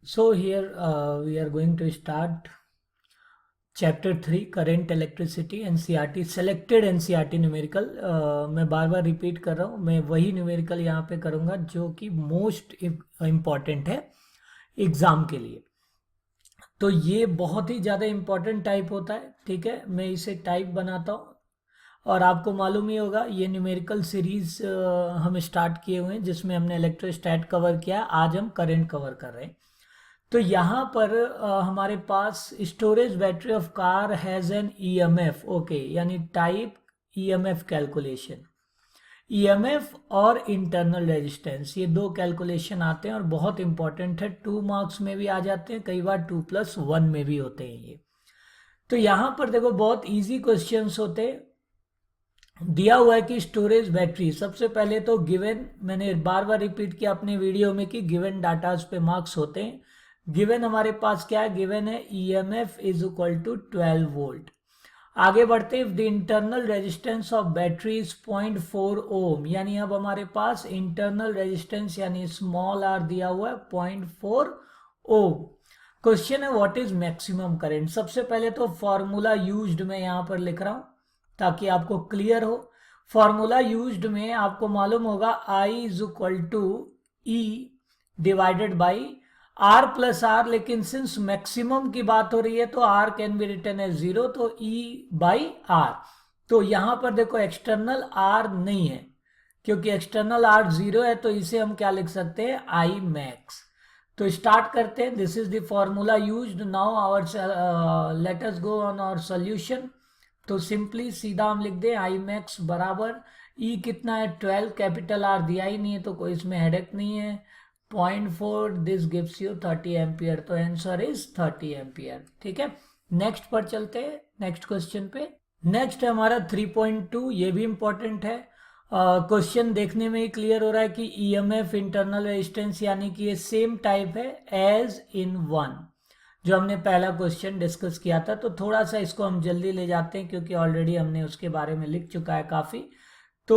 So here we are going to start chapter 3 current electricity NCERT selected NCERT numerical. मैं बार बार repeat कर रहा हूँ, मैं वही न्यूमेरिकल यहाँ पे करूँगा जो कि मोस्ट इम्पॉर्टेंट है एग्ज़ाम के लिए। तो ये बहुत ही ज़्यादा इम्पॉर्टेंट टाइप होता है, ठीक है। मैं इसे टाइप बनाता हूँ और आपको मालूम ही होगा ये न्यूमेरिकल सीरीज हम स्टार्ट किए हुए हैं जिसमें हमने इलेक्ट्रोस्टैट कवर किया, आज हम करंट कवर कर रहे हैं। तो यहाँ पर हमारे पास storage battery of car has an EMF, okay, यानी टाइप ईएमएफ कैलकुलेशन। ईएमएफ और इंटरनल रेजिस्टेंस, ये दो कैलकुलेशन आते हैं और बहुत इंपॉर्टेंट है, 2 मार्क्स में भी आ जाते हैं, कई बार 2+1 में भी होते हैं ये। तो यहाँ पर देखो बहुत इजी क्वेश्चंस होते हैं। दिया हुआ है कि स्टोरेज बैटरी, सबसे पहले तो गिवन, मैंने बार बार रिपीट किया अपने वीडियो में कि गिवन डाटाज पे मार्क्स होते हैं। गिवन हमारे पास क्या है, गिवन है EMF is equal to 12 volt. आगे बढ़ते हैं, the internal resistance of battery is 0.4 ohm, यानी अब हमारे पास इंटरनल रेजिस्टेंस यानी स्मॉल आर दिया हुआ है 0.4 ओम। क्वेश्चन है व्हाट इज मैक्सिमम करंट। सबसे पहले तो फॉर्मूला यूज्ड में यहाँ पर लिख रहा हूं ताकि आपको क्लियर हो। फॉर्मूला यूज्ड में आपको मालूम होगा I is equal to E divided by R plus R, लेकिन सिंस मैक्सिमम की बात हो रही है तो R can be written as 0, तो E बाई R। तो यहां पर देखो एक्सटर्नल R नहीं है, क्योंकि एक्सटर्नल R 0 है, तो इसे हम क्या लिख सकते हैं, I मैक्स। तो स्टार्ट करते हैं, this is the formula used. Now our let us go on our solution. तो सिंपली सीधा हम लिख दें आई मैक्स बराबर ई कितना है 12, कैपिटल आर दिया ही नहीं है तो कोई इसमें हेडेक नहीं है, 0.4, दिस गिव्स यू 30 एम्पियर। तो आंसर इज 30 एम्पियर, ठीक है। नेक्स्ट पर चलते हैं, नेक्स्ट क्वेश्चन पे। नेक्स्ट है हमारा 3.2, ये भी इंपॉर्टेंट है। क्वेश्चन देखने में ही क्लियर हो रहा है कि ईएमएफ इंटरनल रेजिस्टेंस यानी कि ये सेम टाइप है एज इन 1 जो हमने पहला क्वेश्चन डिस्कस किया था। तो थोड़ा सा इसको हम जल्दी ले जाते हैं क्योंकि ऑलरेडी हमने उसके बारे में लिख चुका है काफ़ी। तो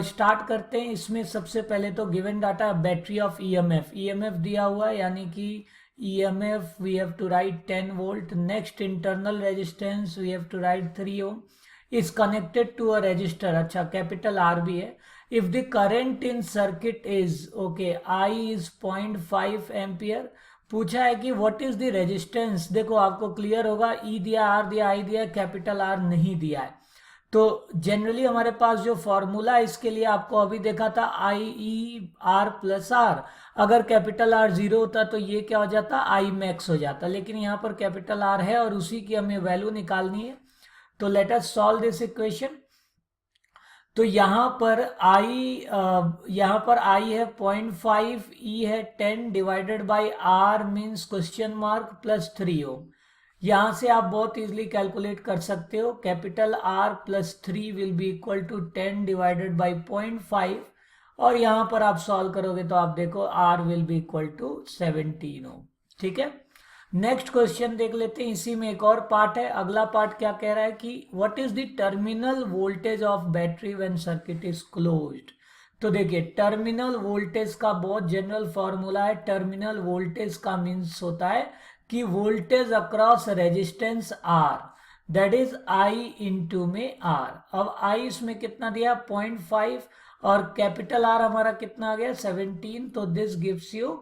स्टार्ट करते हैं। इसमें सबसे पहले तो given data battery of EMF, EMF दिया हुआ है यानी कि EMF we have to write 10 volt. Next internal resistance we have to write 3 ohm is connected to a resistor, अच्छा कैपिटल आर भी है। If the current in circuit is okay I is 0.5 ampere. पूछा है कि what is the resistance, देखो आपको clear होगा, ई दिया, आर दिया, आई दिया, कैपिटल आर नहीं दिया है। तो जनरली हमारे पास जो फॉर्मूला है इसके लिए आपको अभी देखा था आई ई आर प्लस आर, अगर कैपिटल आर 0 होता तो ये क्या हो जाता, आई मैक्स हो जाता, लेकिन यहाँ पर कैपिटल आर है और उसी की हमें वैल्यू निकालनी है। तो let us solve this equation. तो यहाँ पर आई है 0.5, ई है 10 divided by R means question mark plus 3 ohm. यहाँ से आप बहुत इजीली कैलकुलेट कर सकते हो, capital R plus 3 will be equal to 10 divided by 0.5, और यहाँ पर आप सॉल्व करोगे तो आप देखो R will be equal to 17 ohm, ठीक है। नेक्स्ट क्वेश्चन देख लेते हैं, इसी में एक और पार्ट है। अगला पार्ट क्या कह रहा है कि what is the terminal voltage of battery when circuit is closed. तो देखिए टर्मिनल वोल्टेज का बहुत जनरल फॉर्मूला है। टर्मिनल वोल्टेज का मीन्स होता है कि voltage across resistance R, that is I into में आर। अब आई इसमें कितना दिया 0.5 और कैपिटल आर हमारा कितना आ गया 17, तो this gives you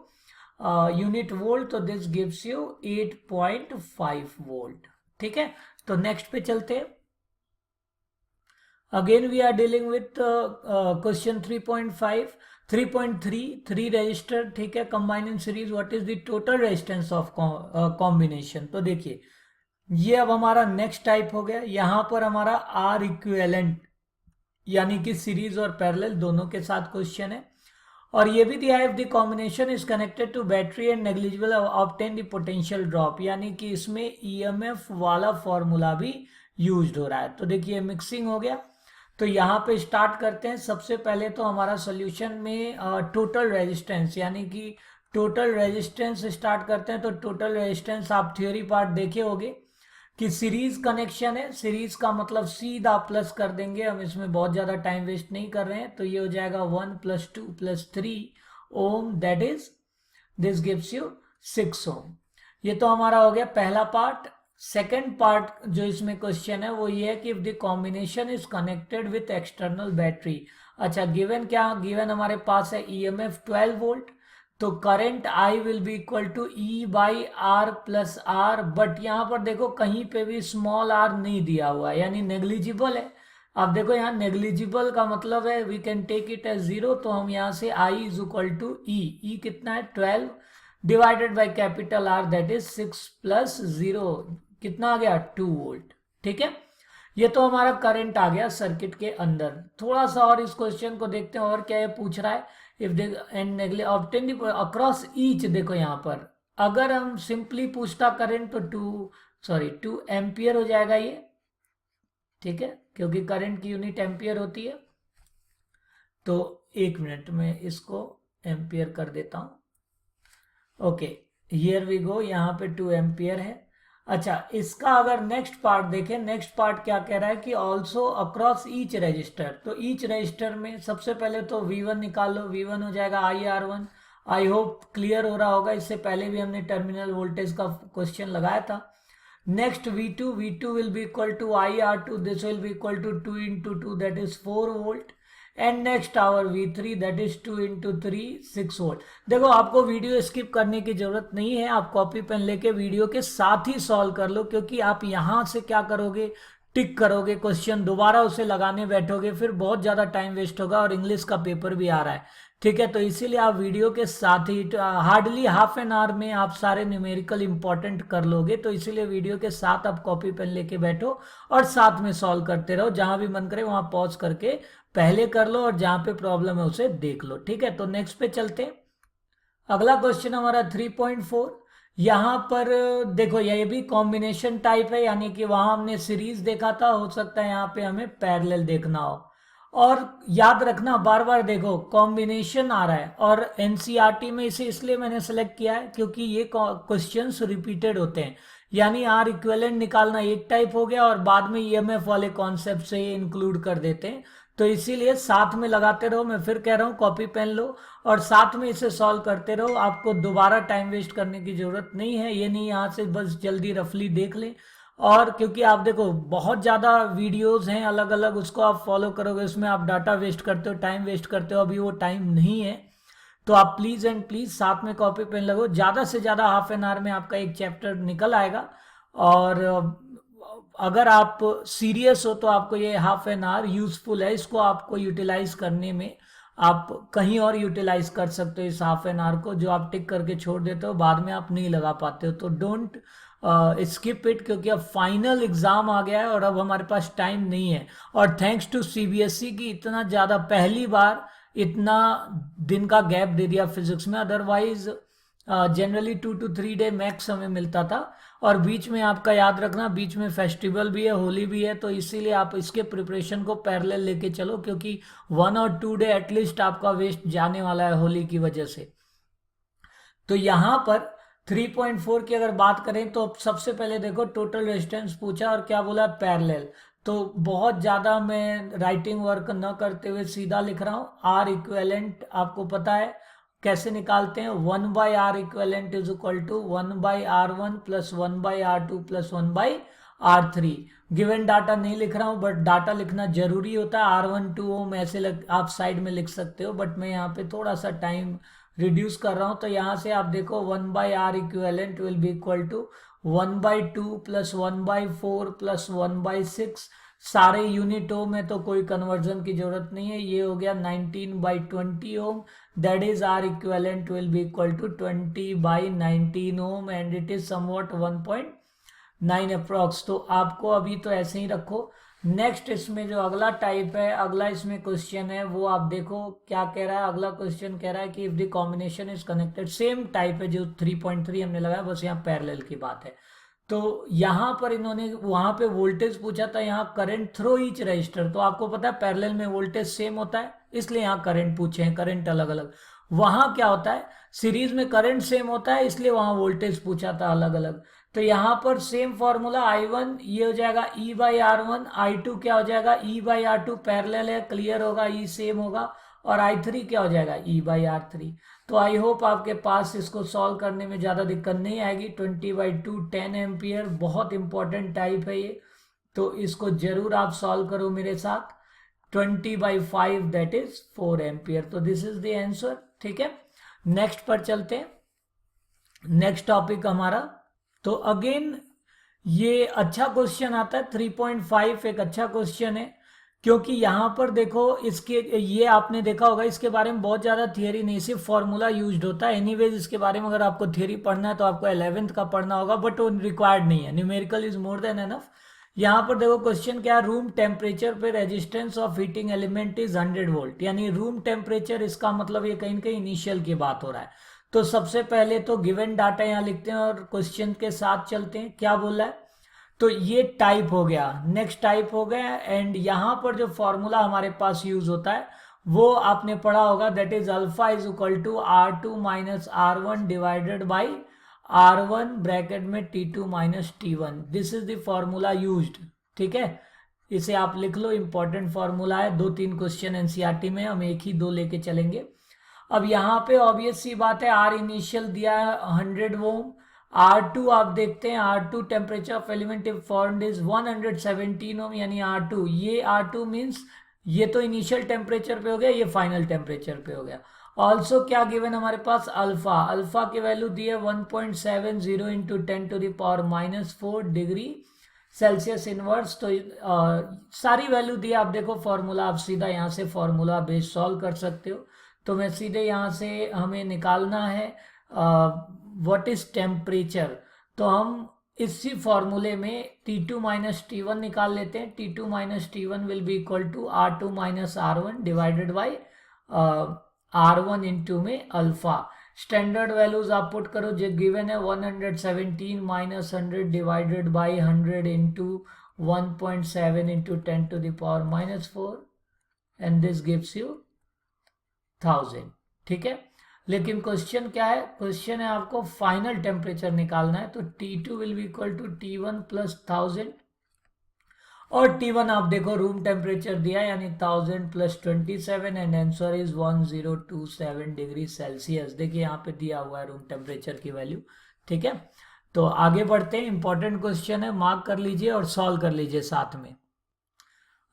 unit volt, तो दिस गिव्स यू 8.5 वोल्ट, ठीक है। तो नेक्स्ट पे चलते हैं। Again we are dealing with question 3.5, 3.3, 3 resistor, ठीक है, combine in series, what is the total resistance of combination. तो देखिए ये अब हमारा नेक्स्ट टाइप हो गया। यहां पर हमारा आर इक्विवेलेंट यानी कि सीरीज और पैरेलल दोनों के साथ क्वेश्चन है, और ये भी दिया है if the combination is connected to battery and negligible obtain the potential drop, यानी कि इसमें ईएमएफ वाला फॉर्मूला भी यूज्ड हो रहा है। तो देखिए मिक्सिंग हो गया। तो यहाँ पे स्टार्ट करते हैं। सबसे पहले तो हमारा सॉल्यूशन में टोटल रेजिस्टेंस यानी कि टोटल रेजिस्टेंस स्टार्ट करते हैं। तो टोटल रेजिस्टेंस आप थ्योरी पार्ट देखे होंगे कि सीरीज कनेक्शन है, सीरीज का मतलब सीधा प्लस कर देंगे, हम इसमें बहुत ज्यादा टाइम वेस्ट नहीं कर रहे हैं। तो ये हो जाएगा 1 + 2 + 3 ohm, that is this gives you 6 ohm. ये तो हमारा हो गया पहला पार्ट। सेकेंड पार्ट जो इसमें क्वेश्चन है वो ये है कि if the combination is connected with external battery. अच्छा, गिवन क्या, गिवन हमारे पास है ईएमएफ 12 वोल्ट, तो current I will be equal to E by R plus R, but यहाँ पर देखो कहीं पे भी स्मॉल आर नहीं दिया हुआ है, यानी नेग्लिजिबल है। अब देखो यहाँ नेग्लिजिबल का मतलब है we can take it as 0, तो हम यहाँ से I is equal to E कितना है 12 divided by capital R that is 6 plus 0, कितना आ गया 2 वोल्ट। ठीक है, ये तो हमारा करंट आ गया सर्किट के अंदर। थोड़ा सा और इस क्वेश्चन को देखते हैं और क्या ये पूछ रहा है। If they and obtain across each, देखो यहाँ पर अगर हम सिंपली पूछता करंट तो 2 एम्पियर हो जाएगा ये। ठीक है, क्योंकि करंट की यूनिट एम्पियर होती है। तो 1 मिनट में इसको एम्पियर कर देता हूं। ओके, हियर वी गो, यहाँ पे 2 एम्पियर है। अच्छा, इसका अगर नेक्स्ट पार्ट देखें, नेक्स्ट पार्ट क्या कह रहा है कि ऑल्सो अक्रॉस ईच रजिस्टर। तो ईच रजिस्टर में सबसे पहले तो V1 निकाल लो, V1 हो जाएगा IR1। आई होप क्लियर हो रहा होगा, इससे पहले भी हमने टर्मिनल वोल्टेज का क्वेश्चन लगाया था। Next V2 will be equal to IR2, this will be equal to 2 into 2 that is 4 volt, and next our V3 that is 2 into 3 6 volt। देखो आपको वीडियो स्किप करने की जरूरत नहीं है, आप कॉपी पेन लेके वीडियो के साथ ही सॉल्व कर लो, क्योंकि आप यहाँ से क्या करोगे, टिक करोगे क्वेश्चन, दोबारा उसे लगाने बैठोगे फिर बहुत ज़्यादा टाइम वेस्ट होगा, और इंग्लिश का पेपर भी आ रहा है। ठीक है, तो इसीलिए आप वीडियो के साथ ही हार्डली हाफ एन आवर में आप सारे न्यूमेरिकल इंपॉर्टेंट कर लोगे, तो इसीलिए वीडियो के साथ आप कॉपी पेन लेके बैठो और साथ में सॉल्व करते रहो। जहां भी मन करे वहां पॉज करके पहले कर लो, और जहां पे प्रॉब्लम है उसे देख लो। ठीक है, तो नेक्स्ट पे चलते हैं। अगला क्वेश्चन हमारा 3.4। यहाँ पर देखो ये भी कॉम्बिनेशन टाइप है, यानी कि वहां हमने सीरीज देखा था, हो सकता है यहाँ पे हमें पैरेलल देखना हो। और याद रखना, बार बार देखो कॉम्बिनेशन आ रहा है, और एनसीईआरटी में इसे इसलिए मैंने सेलेक्ट किया है क्योंकि ये क्वेश्चंस रिपीटेड होते हैं। यानी आर इक्विवेलेंट निकालना एक टाइप हो गया, और बाद में ईएमएफ वाले कॉन्सेप्ट से ये इंक्लूड कर देते हैं, तो इसीलिए साथ में लगाते रहो। मैं फिर कह रहा हूँ कॉपी पेन लो और साथ में इसे सॉल्व करते रहो, आपको दोबारा टाइम वेस्ट करने की जरूरत नहीं है। ये नहीं यहाँ से बस जल्दी रफली देख लें, और क्योंकि आप देखो बहुत ज़्यादा वीडियोस हैं अलग अलग, उसको आप फॉलो करोगे उसमें आप डाटा वेस्ट करते हो, टाइम वेस्ट करते हो, अभी वो टाइम नहीं है। तो आप प्लीज़ एंड प्लीज़ साथ में कॉपी पेन लगो, ज़्यादा से ज़्यादा हाफ एन आवर में आपका एक चैप्टर निकल आएगा। और अगर आप सीरियस हो तो आपको ये हाफ एन आवर यूजफुल है, इसको आपको यूटिलाइज करने में आप कहीं और यूटिलाइज कर सकते हो इस हाफ एन आवर को, जो आप टिक करके छोड़ देते हो बाद में आप नहीं लगा पाते हो। तो डोंट स्किप इट, क्योंकि अब फाइनल एग्जाम आ गया है और अब हमारे पास टाइम नहीं है। और थैंक्स टू सीबीएसई की इतना ज़्यादा पहली बार इतना दिन का गैप दे दिया फिजिक्स में, otherwise generally 2 to 3 day max हमें मिलता था। और बीच में आपका याद रखना, बीच में फेस्टिवल भी है, होली भी है, तो इसीलिए आप इसके प्रिपरेशन को पैरेलल लेके चलो, क्योंकि 1 और 2 डे एटलीस्ट आपका वेस्ट जाने वाला है होली की वजह से। तो यहाँ पर 3.4 की अगर बात करें तो सबसे पहले देखो टोटल रेजिस्टेंस पूछा और क्या बोला, पैरेलल। तो बहुत ज़्यादा मैं राइटिंग वर्क न करते हुए सीधा लिख रहा हूँ। आर इक्वेलेंट आपको पता है कैसे निकालते हैं, 1 by R equivalent is equal to 1 by R1 plus 1 by R2 plus 1 by R3। Given data नहीं लिख रहा हूँ, बट डाटा लिखना जरूरी होता है। R1 2 ओम ऐसे आप साइड में लिख सकते हो, बट मैं यहाँ पे थोड़ा सा टाइम रिड्यूस कर रहा हूँ। तो यहाँ से आप देखो 1 by R equivalent will be equal to 1 by 2 plus 1 by 4 plus 1 by 6। सारे यूनिट ओम में तो कोई कन्वर्जन की जरूरत नहीं है। ये हो गया 19 by 20 ohm, that is R equivalent will be equal to 20 by 19 ohm, and it is somewhat 1.9 approx. तो आपको अभी तो ऐसे ही रखो। नेक्स्ट इसमें जो अगला टाइप है, अगला इसमें क्वेश्चन है, वो आप देखो क्या कह रहा है। अगला क्वेश्चन कह रहा है कि if the combination is connected, same type है जो 3.3 हमने लगाया, बस यहाँ पैरेलल की बात है। तो यहाँ पर इन्होंने वहां पे वोल्टेज पूछा था, यहाँ करंट थ्रू ईच रजिस्टर। तो आपको पता है पैरेलल में वोल्टेज सेम होता है, इसलिए यहाँ करंट पूछे हैं, करंट अलग अलग। वहां क्या होता है, सीरीज में करंट सेम होता है, इसलिए वहां वोल्टेज पूछा था अलग अलग। तो यहाँ पर सेम फॉर्मूला, I1 ये हो जाएगा E बाई R1, I2 क्या हो जाएगा E बाई R2, पैरेलल है, क्लियर होगा, E सेम होगा, और I3 क्या हो जाएगा E बाई R3। तो आई होप आपके पास इसको सॉल्व करने में ज़्यादा दिक्कत नहीं आएगी। 20/2 10 एम्पियर, बहुत इंपॉर्टेंट टाइप है ये, तो इसको जरूर आप सॉल्व करो मेरे साथ। 20/5 दैट इज 4 एम्पियर। तो दिस इज द आंसर। ठीक है, नेक्स्ट पर चलते हैं। नेक्स्ट टॉपिक हमारा, तो अगेन ये अच्छा क्वेश्चन आता है। 3.5 एक अच्छा क्वेश्चन है, क्योंकि यहां पर देखो इसके, ये आपने देखा होगा, इसके बारे में बहुत ज़्यादा थियरी नहीं, सिर्फ फॉर्मूला यूज्ड होता है। एनीवेज इसके बारे में अगर आपको थियरी पढ़ना है तो आपको 11th का पढ़ना होगा, बट वो रिक्वायर्ड नहीं है। Numerical is more than enough. यहाँ पर देखो क्वेश्चन क्या है, रूम टेम्परेचर पे resistance of heating element is 100 volt, यानी रूम टेम्परेचर, इसका मतलब ये कहीं ना कहीं इनिशियल की बात हो रहा है। तो सबसे पहले तो गिवन डाटा यहाँ लिखते हैं और क्वेश्चन के साथ चलते हैं। क्या बोला है, तो ये टाइप हो गया, नेक्स्ट टाइप हो गया। एंड यहाँ पर जो फॉर्मूला हमारे पास यूज होता है वो आपने पढ़ा होगा, that is alpha is equal to R2 minus R1 divided by R1 bracket में T2 minus T1। This is the formula used. ठीक है, इसे आप लिख लो, इंपॉर्टेंट फॉर्मूला है। 2-3 क्वेश्चन एनसीईआरटी में, हम एक ही 2 लेके चलेंगे। अब यहाँ पे ऑब्वियस सी बात है, आर इनिशियल दिया है 100 ओम। R2 आप देखते हैं, R2 temperature of element if formed is 117 ओम, यानी R2, ये R2 मीन्स ये तो इनिशियल टेम्परेचर पे हो गया, ये फाइनल टेम्परेचर पे हो गया। ऑल्सो क्या गिवन हमारे पास, अल्फा, अल्फा की वैल्यू दी है 1.70 इंटू 10⁻⁻4 डिग्री सेल्सियस इनवर्स। तो सारी वैल्यू दी है। आप देखो फॉर्मूला, आप सीधा यहाँ से फॉर्मूला बेस सॉल्व कर सकते हो। तो मैं सीधे यहाँ से, हमें निकालना है व्हाट इज टेम्परेचर, तो हम इसी फॉर्मूले में T2 माइनस T1 निकाल लेते हैं। T2 minus T1 will be equal to R2 minus R1 divided by R1 into में अल्फा। स्टैंडर्ड वैल्यूज आप पुट करो, जो गिवन है 117 minus 100 divided by 100 into 1.7 into 10⁻⁻4 and this gives you 1000। ठीक है, लेकिन क्वेश्चन क्या है, क्वेश्चन है आपको फाइनल टेम्परेचर निकालना है। तो T2 will be equal to T1 plus 1000, और T1 आप देखो रूम टेम्परेचर दिया है, यानी 1000 plus 27 and answer is 1027 degree Celsius. देखिए यहाँ पे दिया हुआ है रूम टेम्परेचर की वैल्यू। ठीक है, तो आगे बढ़ते हैं। इंपॉर्टेंट क्वेश्चन है, मार्क कर लीजिए और सॉल्व कर लीजिए साथ में।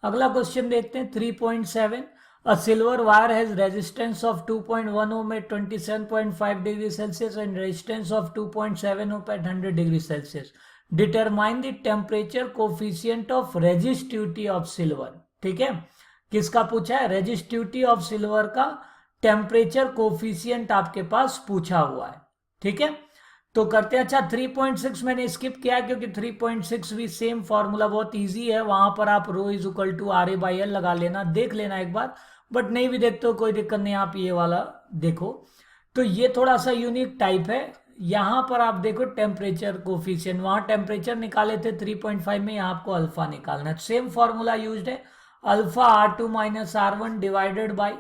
अगला क्वेश्चन देखते हैं 3.7। A silver wire has resistance of 2.1 ohm at 27.5 degree Celsius and resistance of 2.7 ohm at 100 degree Celsius. Determine the temperature coefficient of resistivity of silver. ठीक है, किसका पूछा है, resistivity of silver का टेम्परेचर कोफिशियंट आपके पास पूछा हुआ है। ठीक है, तो करते हैं। अच्छा 3.6 मैंने स्किप किया क्योंकि 3.6 भी सेम फॉर्मूला, बहुत इजी है। वहां पर आप रो इज इक्वल टू RA/L लगा लेना, देख लेना एक बार, बट नहीं भी देखते हो कोई दिक्कत नहीं, आप ये वाला देखो। तो ये थोड़ा सा यूनिक टाइप है। यहां पर आप देखो टेम्परेचर कोफिशिएंट, वहां टेम्परेचर निकाले थे 3.5 में, यहाँ आपको अल्फा निकालना है। सेम फॉर्मूला यूज्ड है, alpha R2 minus R1 divided by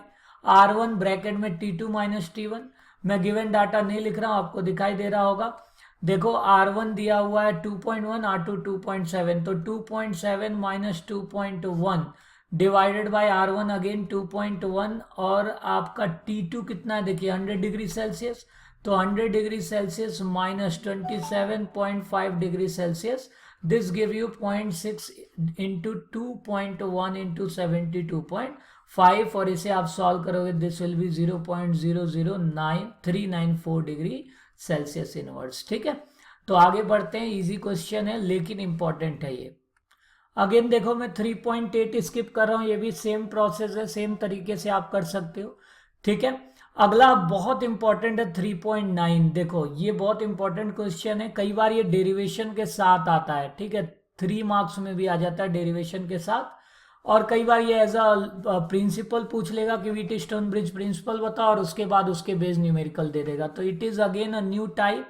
R1 bracket में T2 माइनस T1। मैं गिवन डाटा नहीं लिख रहा हूं, आपको दिखाई दे रहा होगा। देखो R1 दिया हुआ है 2.1, R2 2.7, तो 2.7 minus 2.1 divided by R1 again 2.1, और आपका T2 कितना है देखिए 100 डिग्री सेल्सियस। तो 100 degree Celsius minus 27.5 degree Celsius, this give you 0.6 into 2.1 into 72.5, और इसे आप सॉल्व करोगे, this will B 0.009394 degree Celsius inverse. ठीक है, तो आगे बढ़ते हैं। इजी क्वेश्चन है लेकिन इंपॉर्टेंट है ये। अगेन देखो मैं 3.8 स्किप कर रहा हूं, ये भी सेम प्रोसेस है, सेम तरीके से आप कर सकते हो। ठीक है, अगला बहुत इंपॉर्टेंट है 3.9। देखो ये बहुत इंपॉर्टेंट क्वेश्चन है, कई बार ये डेरिवेशन के साथ आता है। ठीक है, 3 मार्क्स में भी आ जाता है डेरिवेशन के साथ, और कई बार ये एज अ प्रिंसिपल पूछ लेगा कि व्हीटस्टोन ब्रिज प्रिंसिपल बताओ, और उसके बाद उसके बेस न्यूमेरिकल दे देगा। तो it is again a new type,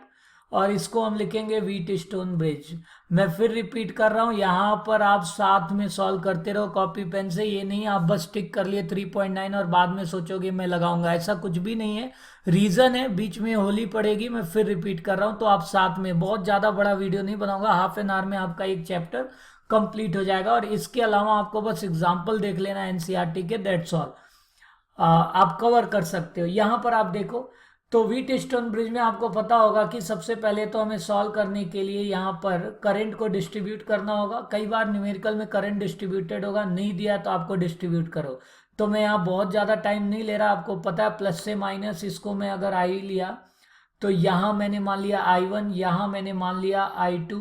और इसको हम लिखेंगे व्हीटस्टोन ब्रिज। मैं फिर रिपीट कर रहा हूं, यहाँ पर आप साथ में सॉल्व करते रहो कॉपी पेन से, ये नहीं आप बस टिक कर लिए 3.9 और बाद में सोचोगे मैं लगाऊंगा, ऐसा कुछ भी नहीं है। रीजन है, बीच में होली पड़ेगी, मैं फिर रिपीट कर रहा हूं, तो आप साथ में, बहुत ज्यादा बड़ा वीडियो नहीं बनाऊंगा, हाफ एन आवर में आपका एक चैप्टर कंप्लीट हो जाएगा। और इसके अलावा आपको बस एग्जाम्पल देख लेना एनसीईआरटी के, दैट्स ऑल, आप कवर कर सकते हो। यहाँ पर आप देखो तो व्हीट स्टोन ब्रिज में आपको पता होगा कि सबसे पहले तो हमें सॉल्व करने के लिए यहाँ पर करंट को डिस्ट्रीब्यूट करना होगा। कई बार न्यूमेरिकल में करंट डिस्ट्रीब्यूटेड होगा, नहीं दिया तो आपको डिस्ट्रीब्यूट करो। तो मैं यहाँ बहुत ज़्यादा टाइम नहीं ले रहा, आपको पता है प्लस से माइनस, इसको मैं अगर आई लिया तो यहाँ मैंने मान लिया I1, यहाँ मैंने मान लिया I2,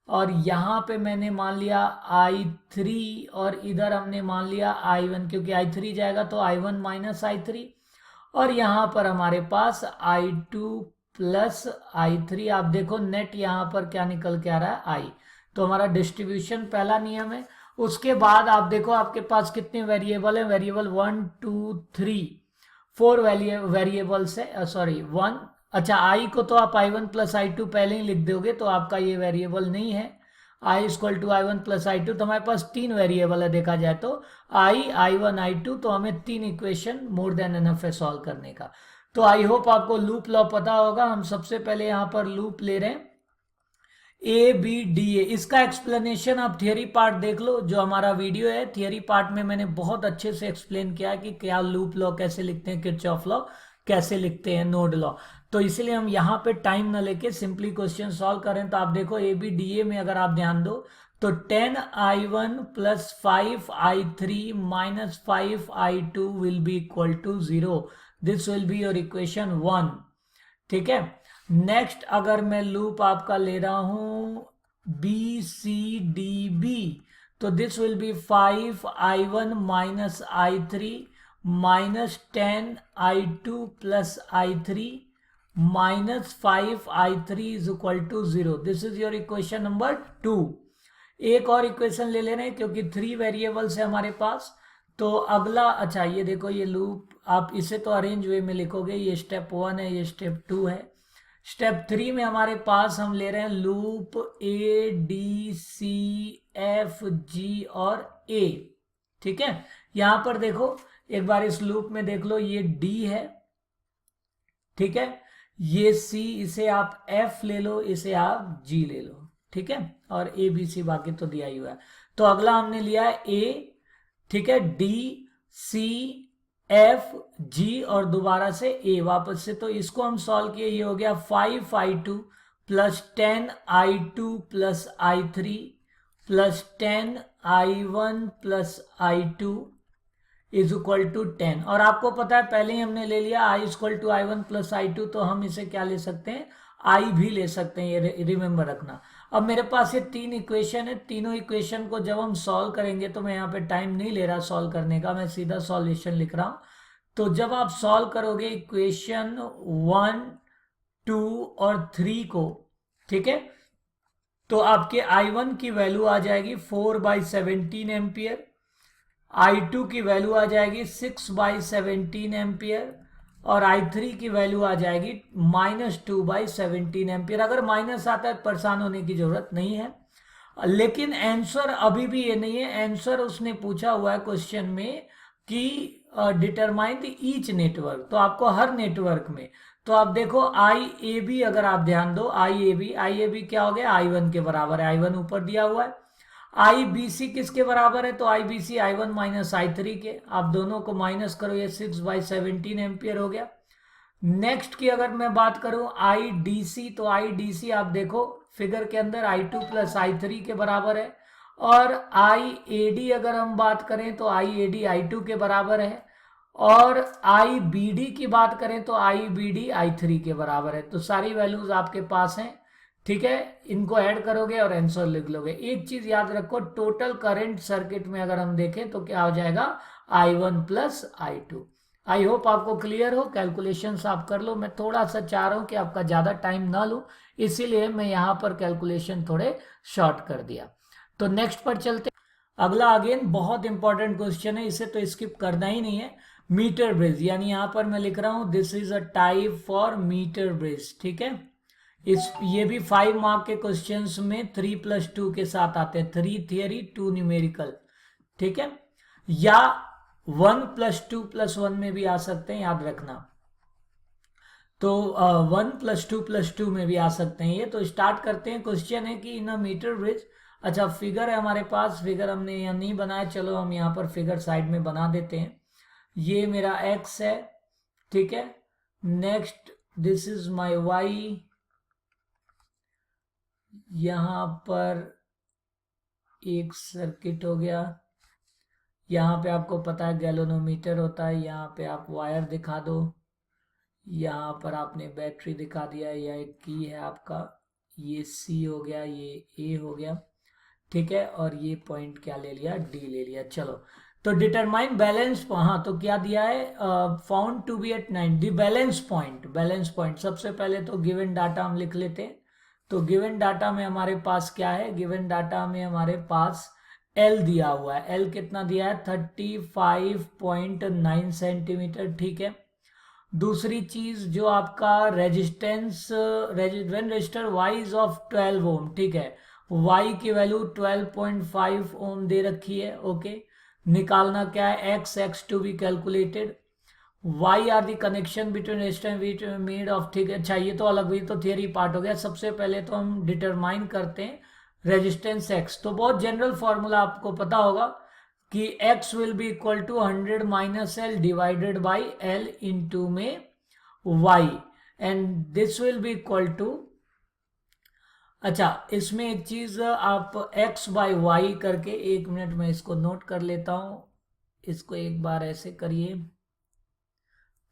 और यहाँ पे मैंने मान लिया I3, और इधर हमने मान लिया I1, क्योंकि I3 जाएगा तो I1 माइनस I3, और यहाँ पर हमारे पास I2 प्लस I3। आप देखो नेट यहाँ पर क्या निकल के आ रहा है I। तो हमारा डिस्ट्रीब्यूशन पहला नियम है। उसके बाद आप देखो आपके पास कितने वेरिएबल है, वेरिएबल 1 2 3 4 वेरिएबल्स है, सॉरी 1। अच्छा I को तो आप I1 प्लस I2 पहले ही लिख दोगे, तो आपका ये वेरिएबल नहीं है। I equal to I1 plus I2, तो हमारे पास 3 वेरिएबल है देखा जाए तो, I1 I2, तो हमें 3 इक्वेशन मोर देन एनफ है सॉल्व करने का। तो आई होप आपको लूप लॉ पता होगा। हम सबसे पहले यहाँ पर लूप ले रहे हैं ABDA। इसका एक्सप्लेनेशन आप थियरी पार्ट देख लो, जो हमारा वीडियो है थियरी पार्ट में मैंने बहुत अच्छे से एक्सप्लेन किया कि क्या लूप लॉ कैसे लिखते हैं, किरचॉफ लॉ कैसे लिखते हैं, नोड लॉ। तो इसलिए हम यहाँ पे टाइम ना लेके सिंपली क्वेश्चन सॉल्व करें। तो आप देखो ABDA में अगर आप ध्यान दो तो 10I1 plus 5I3 minus 5I2 will be equal to 0। This will be your equation 1। ठीक है। नेक्स्ट अगर मैं लूप आपका ले रहा हूं BCDB, तो this will be 5I1 minus I3 minus 10I2 plus I3 minus 5I3 is equal to 0। This is your equation number 2। एक और इक्वेशन ले ले रहे हैं क्योंकि 3 वेरिएबल्स है हमारे पास। तो अगला, अच्छा ये देखो ये लूप, आप इसे तो अरेंज वे में लिखोगे, ये स्टेप 1 है, ये स्टेप 2 है। स्टेप 3 में हमारे पास हम ले रहे हैं लूप ADCFG और A। ठीक है। यहां पर देखो एक बार इस लूप में देख लो, ये D है, ठीक है, ये C, इसे आप F ले लो, इसे आप G ले लो, ठीक है, और ABC बाकी तो दिया ही हुआ है। तो अगला हमने लिया है A, ठीक है, D C F G और दोबारा से A वापस से। तो इसको हम सॉल्व किए, ये हो गया 5I2 plus 10I2 plus I3 plus 10I1 plus I2 is equal to 10। और आपको पता है पहले ही हमने ले लिया I equal to I1 plus I2, तो हम इसे क्या ले सकते हैं, I भी ले सकते हैं, ये रिमेंबर रखना। अब मेरे पास ये 3 इक्वेशन है, तीनों इक्वेशन को जब हम सॉल्व करेंगे, तो मैं यहाँ पे टाइम नहीं ले रहा सॉल्व करने का, मैं सीधा सॉल्यूशन लिख रहा हूँ। तो जब आप सॉल्व करोगे इक्वेशन 1 2 और 3 को, ठीक है, तो आपके I1 की वैल्यू आ जाएगी 4/17 एम्पियर, I2 की वैल्यू आ जाएगी 6/17 एम्पियर, और I3 की वैल्यू आ जाएगी -2/17 एम्पियर। अगर माइनस आता है परेशान होने की जरूरत नहीं है, लेकिन आंसर अभी भी ये नहीं है। आंसर उसने पूछा हुआ है क्वेश्चन में कि डिटरमाइन द ईच नेटवर्क, तो आपको हर नेटवर्क में, तो आप देखो IAB, अगर आप ध्यान दो IAB क्या हो गया, I1 के बराबर है, I1 ऊपर दिया हुआ है। IBC किसके बराबर है, तो IBC I1 माइनस I3 के, आप दोनों को माइनस करो, ये 6/17 एम्पियर हो गया। नेक्स्ट की अगर मैं बात करूं IDC, तो IDC आप देखो फिगर के अंदर I2 प्लस I3 के बराबर है, और IAD अगर हम बात करें तो IAD I2 के बराबर है, और IBD की बात करें तो IBD I3 के बराबर है। तो सारी वैल्यूज आपके पास हैं, ठीक है, इनको ऐड करोगे और आंसर लिख लोगे। एक चीज याद रखो, टोटल करंट सर्किट में अगर हम देखें तो क्या हो जाएगा, I1 plus I2। I hope आपको क्लियर हो, कैलकुलेशंस आप कर लो। मैं थोड़ा सा चाह रहा हूं कि आपका ज्यादा टाइम ना लूं, इसीलिए मैं यहाँ पर कैलकुलेशन थोड़े शॉर्ट कर दिया। तो नेक्स्ट पर चलते। अगला अगेन बहुत इंपॉर्टेंट क्वेश्चन है, इसे तो स्किप करना ही नहीं है। मीटर ब्रिज, यानी यहां पर मैं लिख रहा हूं this is a type for meter bridge, ठीक है। ये भी 5 मार्क के क्वेश्चंस में 3+2 के साथ आते हैं, 3 थियरी 2 न्यूमेरिकल, ठीक है, या 1+2+1 में भी आ सकते हैं, याद रखना। तो 1+2+2 में भी आ सकते हैं ये। तो स्टार्ट करते हैं। क्वेश्चन है कि इन अ मीटर ब्रिज, अच्छा फिगर है हमारे पास, फिगर हमने यहाँ नहीं बनाया, चलो हम यहाँ पर फिगर साइड में बना देते हैं। ये मेरा x है, ठीक है, next this is my Y, यहां पर एक सर्किट हो गया, यहाँ पे आपको पता है गैल्वेनोमीटर होता है, यहाँ पे आप वायर दिखा दो, यहाँ पर आपने बैटरी दिखा दिया, यह एक की है आपका, ये सी हो गया, ये ए हो गया, ठीक है, और ये पॉइंट क्या ले लिया, डी ले लिया। चलो, तो डिटरमाइन बैलेंस, हाँ तो क्या दिया है, found to be at 9, the balance point, balance point सबसे पहले तो गिवन डाटा हम लिख लेते हैं। तो गिवन डाटा में हमारे पास क्या है, गिवन डाटा में हमारे पास एल दिया हुआ है, एल कितना दिया है 35.9 सेंटीमीटर, ठीक है। दूसरी चीज जो आपका resistance, when resistor Y is of 12 ohm, ठीक है, वाई की वैल्यू 12.5 ओम दे रखी है, ओके। निकालना क्या है, X to be calculated, Y are the connection between resistance made of, ठीक है। अच्छा, ये तो अलग हुई, तो थियरी पार्ट हो गया। सबसे पहले तो हम डिटरमाइन करते हैं रेजिस्टेंस एक्स, तो बहुत जनरल फॉर्मूला आपको पता होगा कि x will be equal to 100 minus L divided by L into में y, and this will be equal to, अच्छा इसमें एक चीज आप x बाई वाई करके, एक मिनट में इसको नोट कर लेता हूं, इसको एक बार ऐसे करिए,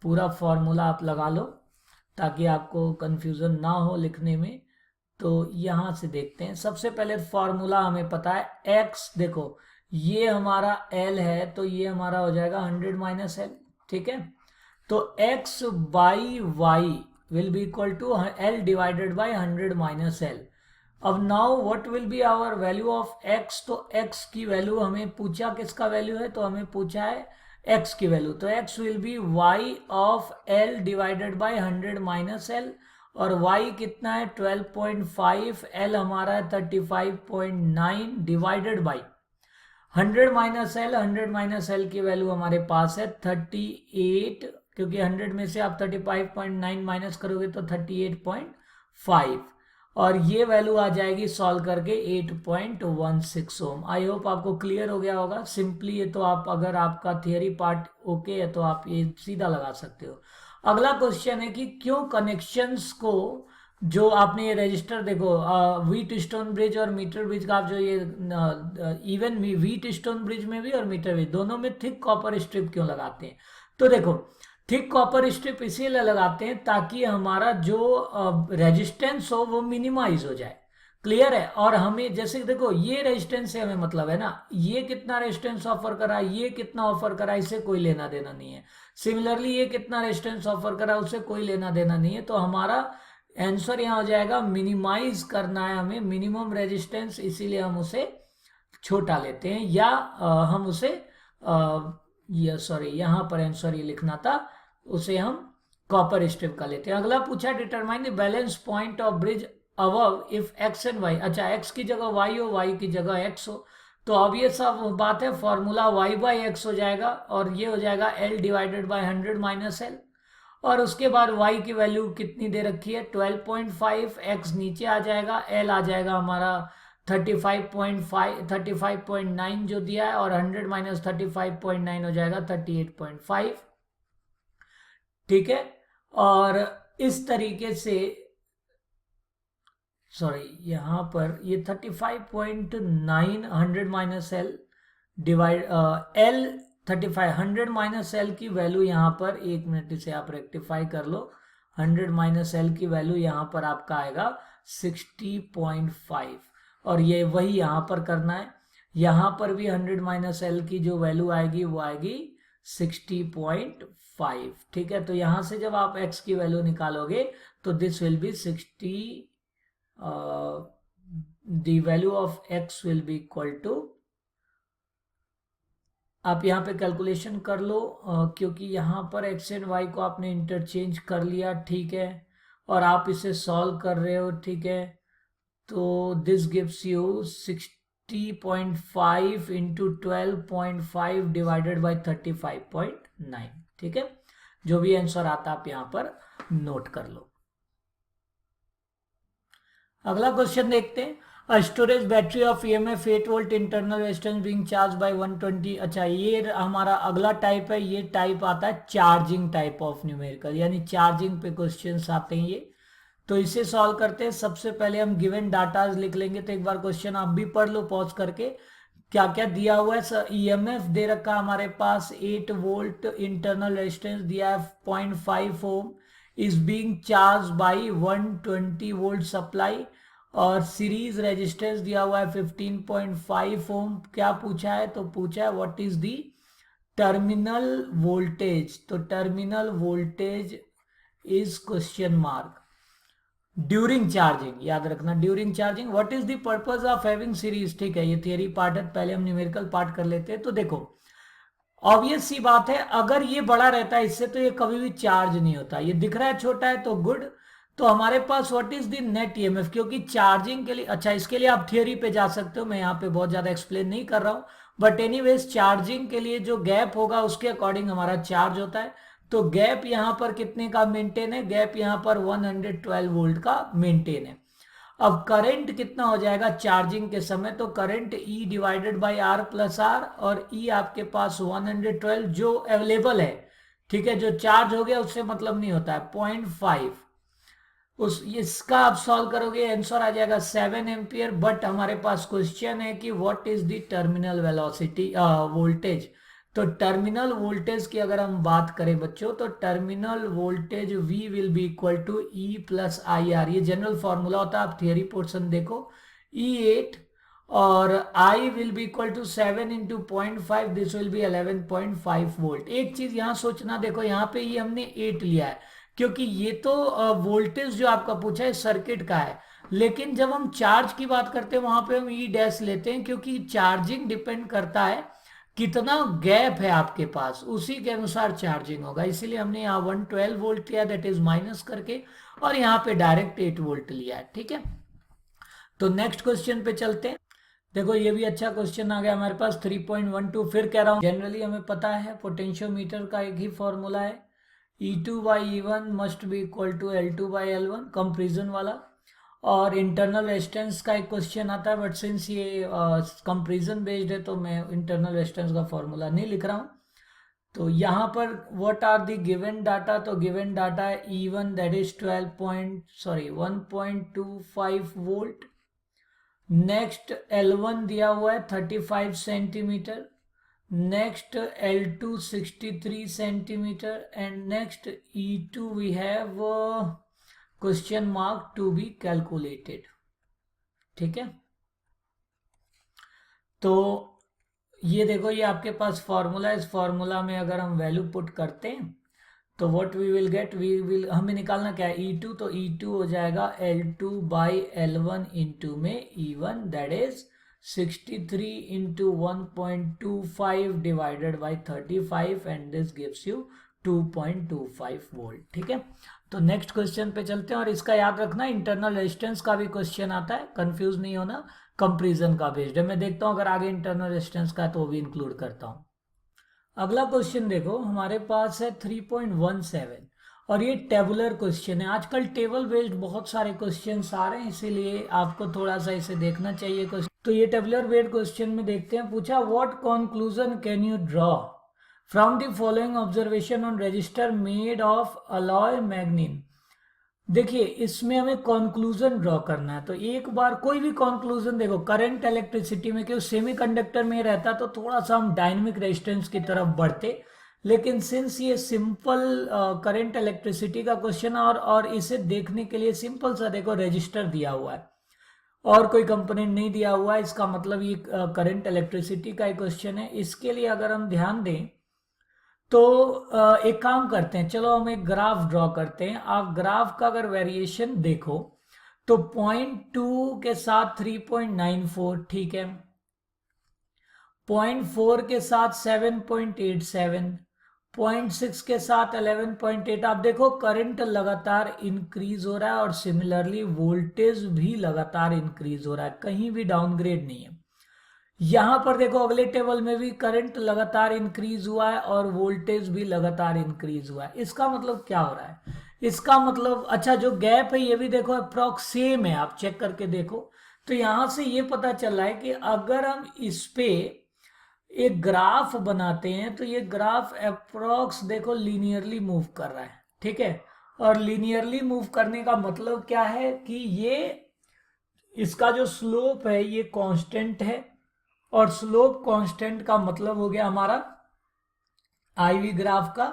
पूरा फॉर्मूला आप लगा लो ताकि आपको कंफ्यूजन ना हो लिखने में। तो यहां से देखते हैं, सबसे पहले फॉर्मूला हमें पता है, x देखो ये हमारा l है, तो ये हमारा हो जाएगा 100 माइनस एल, ठीक है। तो x by y will be equal to l divided by 100 minus L. अब now what will be our value of x, तो x की वैल्यू हमें पूछा, किसका वैल्यू है, तो हमें पूछा है x की वैल्यू, तो x will B y of l divided by 100 minus L, और y कितना है 12.5, l हमारा है 35.9 divided by 100 minus L, 100 minus L की वैल्यू हमारे पास है 38, क्योंकि 100 में से आप 35.9 माइनस करोगे तो 38.5, और ये वैल्यू आ जाएगी सॉल्व करके 8.16 ओम। आई होप आपको क्लियर हो गया होगा। सिंपली ये तो आप, अगर आपका थियरी पार्ट ओके है तो आप ये सीधा लगा सकते हो। अगला क्वेश्चन है कि क्यों कनेक्शंस को, जो आपने ये रजिस्टर देखो, व्हीट स्टोन ब्रिज और मीटर ब्रिज का, आप जो ये इवन व्हीट स्टोन ब्रिज में भी और मीटर ब्रिज दोनों में थिक कॉपर स्ट्रिप क्यों लगाते हैं, तो देखो थिक कॉपर स्ट्रिप इसीलिए लगाते हैं ताकि हमारा जो रेजिस्टेंस हो वो मिनिमाइज हो जाए, क्लियर है। और हमें जैसे देखो ये रेजिस्टेंस से हमें मतलब है ना, ये कितना रेजिस्टेंस ऑफर करा, ये कितना ऑफर करा, इससे कोई लेना देना नहीं है। सिमिलरली ये कितना रेजिस्टेंस ऑफर करा, उससे कोई लेना देना नहीं है। तो हमारा आंसर यहाँ हो जाएगा मिनिमाइज करना है हमें मिनिमम रेजिस्टेंस, इसीलिए हम उसे छोटा लेते हैं, या हम उसे ये सॉरी यहाँ पर आंसर ये लिखना था, उसे हम कॉपर स्ट्रिप का लेते हैं। अगला पूछा determine the balance point of bridge above if X and Y, अच्छा एक्स की जगह वाई हो, वाई की जगह एक्स हो, तो अब ये सब बात है, फॉर्मूला वाई बाई एक्स हो जाएगा, और ये हो जाएगा L divided by 100 minus L, और उसके बाद y की वैल्यू कितनी दे रखी है 12.5, x नीचे आ जाएगा, l आ जाएगा हमारा 35.5, 35.9 जो दिया है, और 100 माइनस 35.9 हो जाएगा 38.5, ठीक है। और इस तरीके से, सॉरी यहाँ पर ये 35.9 100 minus L divide L 35, 100 minus L की वैल्यू यहाँ पर, एक मिनट इसे आप रेक्टिफाई कर लो, 100 माइनस एल की वैल्यू यहाँ पर आपका आएगा 60.5, और ये वही यहाँ पर करना है, यहाँ पर भी 100 माइनस एल की जो वैल्यू आएगी वो आएगी 60.5, ठीक है। तो यहाँ से जब आप x की वैल्यू निकालोगे तो this will be 60, the value of x will be equal to, आप यहाँ पे कैलकुलेशन कर लो, क्योंकि यहाँ पर x एंड y को आपने इंटरचेंज कर लिया, ठीक है, और आप इसे सॉल्व कर रहे हो, ठीक है। तो this gives you 60.5 into 12.5 divided by 35.9, ठीक है। जो भी आंसर आता आप यहाँ पर नोट कर लो। अगला क्वेश्चन देखते हैं, storage battery of EMF 8 volt internal resistance being charged by 120। अच्छा, ये हमारा अगला टाइप है। ये टाइप आता है चार्जिंग टाइप ऑफ न्यूमेरिकल, यानी चार्जिंग पे क्वेश्चंस आते हैं ये। तो इसे सॉल्व करते हैं। सबसे पहले हम गिवन डाटा लिख लेंगे। तो एक बार क्वेश्चन आप भी पढ़ लो पॉज करके, क्या क्या दिया हुआ है। ईएमएफ दे रखा हमारे पास 8 वोल्ट, इंटरनल रेजिस्टेंस दिया है 0.5 ohm, is being charged by 120 volt supply, और सीरीज रेजिस्टेंस दिया हुआ है 15.5 ओम। क्या पूछा है? तो पूछा है what is the terminal voltage. तो terminal voltage is question mark during charging, याद रखना during charging. What is the purpose of having series. ठीक है, ये थियरी पार्ट है, पहले हम न्यूमेरिकल पार्ट कर लेते हैं। तो देखो ऑब्वियस सी बात है, अगर ये बड़ा रहता है इससे तो ये कभी भी चार्ज नहीं होता। ये दिख रहा है छोटा है तो गुड। तो हमारे पास what is the net EMF, क्योंकि चार्जिंग के लिए, अच्छा इसके लिए आप थियरी पे जा सकते हो, मैं यहाँ पे बहुत ज्यादा एक्सप्लेन नहीं कर रहा हूँ। बट एनीवेज चार्जिंग के लिए जो गैप होगा उसके अकॉर्डिंग हमारा चार्ज होता है। तो गैप यहाँ पर कितने का मेंटेन है? गैप यहाँ पर 112 वोल्ट का मेंटेन है। अब करंट कितना हो जाएगा चार्जिंग के समय? तो current E divided by R plus R, और E आपके पास 112 जो अवेलेबल है, ठीक है, जो चार्ज हो गया उससे मतलब नहीं होता है, 0.5 उस इसका आप सॉल्व करोगे आंसर आ जाएगा 7 एम्पियर। बट हमारे पास क्वेश्चन है कि what is the terminal velocity voltage. तो टर्मिनल वोल्टेज की अगर हम बात करें बच्चों, तो terminal voltage V will be equal to E plus I R. ये जनरल फॉर्मूला होता है, आप थियरी पोर्शन देखो। E8 और I will be equal to 7 into 0.5, this will be 11.5 volt. एक चीज यहाँ सोचना, देखो यहाँ पे ये हमने 8 लिया है क्योंकि ये तो वोल्टेज जो आपका पूछा है सर्किट का है, लेकिन जब हम चार्ज की बात करते हैं वहां पे हम ई डैश लेते हैं, क्योंकि चार्जिंग डिपेंड करता है कितना गैप है आपके पास, उसी के अनुसार चार्जिंग होगा। इसीलिए हमने यहाँ 112 वोल्ट लिया, दैट इज माइनस करके, और यहाँ पे डायरेक्ट 8 वोल्ट लिया है। ठीक है, तो नेक्स्ट क्वेश्चन पे चलते हैं। देखो ये भी अच्छा क्वेश्चन आ गया हमारे पास 3.12। फिर कह रहा हूँ जनरली हमें पता है पोटेंशियोमीटर का एक ही फॉर्मूला है, E2 by E1 must be equal to L2 by L1, comparison वाला। और इंटरनल रेजिस्टेंस का एक क्वेश्चन आता है, बट सिंस ये कंपेरिजन बेस्ड है तो मैं इंटरनल रेजिस्टेंस का फॉर्मूला नहीं लिख रहा हूँ। तो यहाँ पर what are the given data. तो गिवन डाटा है E1 that is 1.25 volt. Next L1 दिया हुआ है 35 centimetre, next L2 63 centimeter, and next E2 we have question mark to be calculated। ठीक है, तो ये देखो ये आपके पास फॉर्मूला है। इस फॉर्मूला में अगर हम वैल्यू पुट करते हैं तो what we will get, we will, हमें निकालना क्या है E2, तो E2 हो जाएगा L2 बाई L1 इंटू में E1 that is 63 into 1.25 divided by 35 and this gives you 2.25 volt. ठीक है, तो नेक्स्ट क्वेश्चन पे चलते हैं। और इसका याद रखना इंटरनल रेजिस्टेंस का भी क्वेश्चन आता है, कंफ्यूज नहीं होना, कंपेरिजन का बेस्ड है। मैं देखता हूँ अगर आगे इंटरनल रेजिस्टेंस का है तो वो भी इंक्लूड करता हूँ। अगला क्वेश्चन देखो हमारे पास है 3.17, और ये टेबुलर क्वेश्चन है। आजकल टेबल बेस्ड बहुत सारे क्वेश्चंस आ रहे हैं, इसीलिए आपको थोड़ा सा इसे देखना चाहिए क्वेश्चन। तो ये टेबुलर बेस्ड क्वेश्चन में देखते हैं, पूछा what conclusion can you draw from the following observation on register made of alloy manganin. देखिए इसमें हमें कंक्लूजन ड्रॉ करना है। तो एक बार कोई भी कंक्लूजन देखो, करंट इलेक्ट्रिसिटी में, क्यों सेमीकंडक्टर में रहता तो थोड़ा सा हम डायनेमिक रेजिस्टेंस की तरफ बढ़ते, लेकिन सिंस ये सिंपल करंट इलेक्ट्रिसिटी का क्वेश्चन है और इसे देखने के लिए सिंपल सा देखो रजिस्टर दिया हुआ है और कोई कंपोनेंट नहीं दिया हुआ है, इसका मतलब ये करंट इलेक्ट्रिसिटी का एक क्वेश्चन है। इसके लिए अगर हम ध्यान दें तो एक काम करते हैं, चलो हम एक ग्राफ ड्रॉ करते हैं। आप ग्राफ का अगर वेरिएशन देखो तो 0.2 के साथ 3.94, ठीक है, 0.4 के साथ 7.87, 0.6 के साथ 11.8। आप देखो करंट लगातार इंक्रीज हो रहा है और सिमिलरली वोल्टेज भी लगातार इंक्रीज हो रहा है, कहीं भी डाउनग्रेड नहीं है। यहां पर देखो अगले टेबल में भी करंट लगातार इंक्रीज हुआ है और वोल्टेज भी लगातार इंक्रीज हुआ है। इसका मतलब क्या हो रहा है? इसका मतलब, अच्छा जो गैप है ये भी देखो अप्रॉक्स सेम है, आप चेक करके देखो तो यहां से ये पता चला है कि अगर हम इस पे एक ग्राफ बनाते हैं तो ये ग्राफ अप्रोक्स देखो लीनियरली मूव कर रहा है, ठीक है। और लीनियरली मूव करने का मतलब क्या है कि ये इसका जो स्लोप है ये कांस्टेंट है, और स्लोप कांस्टेंट का मतलब हो गया हमारा आईवी ग्राफ का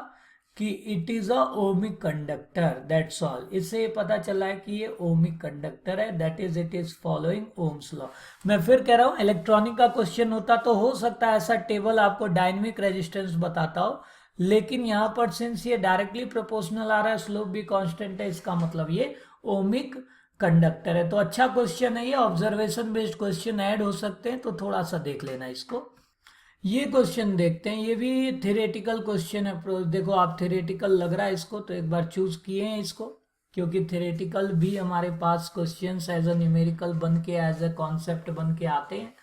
कि it is a ohmic conductor, that's all. इससे पता चला है कि ये ओमिक कंडक्टर है, that is it is following Ohm's law. मैं फिर कह रहा हूं इलेक्ट्रॉनिक का क्वेश्चन होता तो हो सकता है ऐसा टेबल आपको डायनेमिक रेजिस्टेंस बताता हो, लेकिन यहां पर सिंस ये डायरेक्टली प्रोपोर्शनल आ रहा है, स्लोप भी कांस्टेंट है, इसका मतलब ये ओमिक कंडक्टर है। तो अच्छा क्वेश्चन है ये, ऑब्जर्वेशन बेस्ड क्वेश्चन ऐड हो सकते हैं, तो थोड़ा सा देख लेना इसको। ये क्वेश्चन देखते हैं, ये भी थ्योरेटिकल क्वेश्चन है। देखो आप थ्योरेटिकल लग रहा है इसको, तो एक बार चूज किए हैं इसको, क्योंकि थ्योरेटिकल भी हमारे पास क्वेश्चंस एज अ न्यूमेरिकल बन के, एज अ कॉन्सेप्ट बन के आते हैं।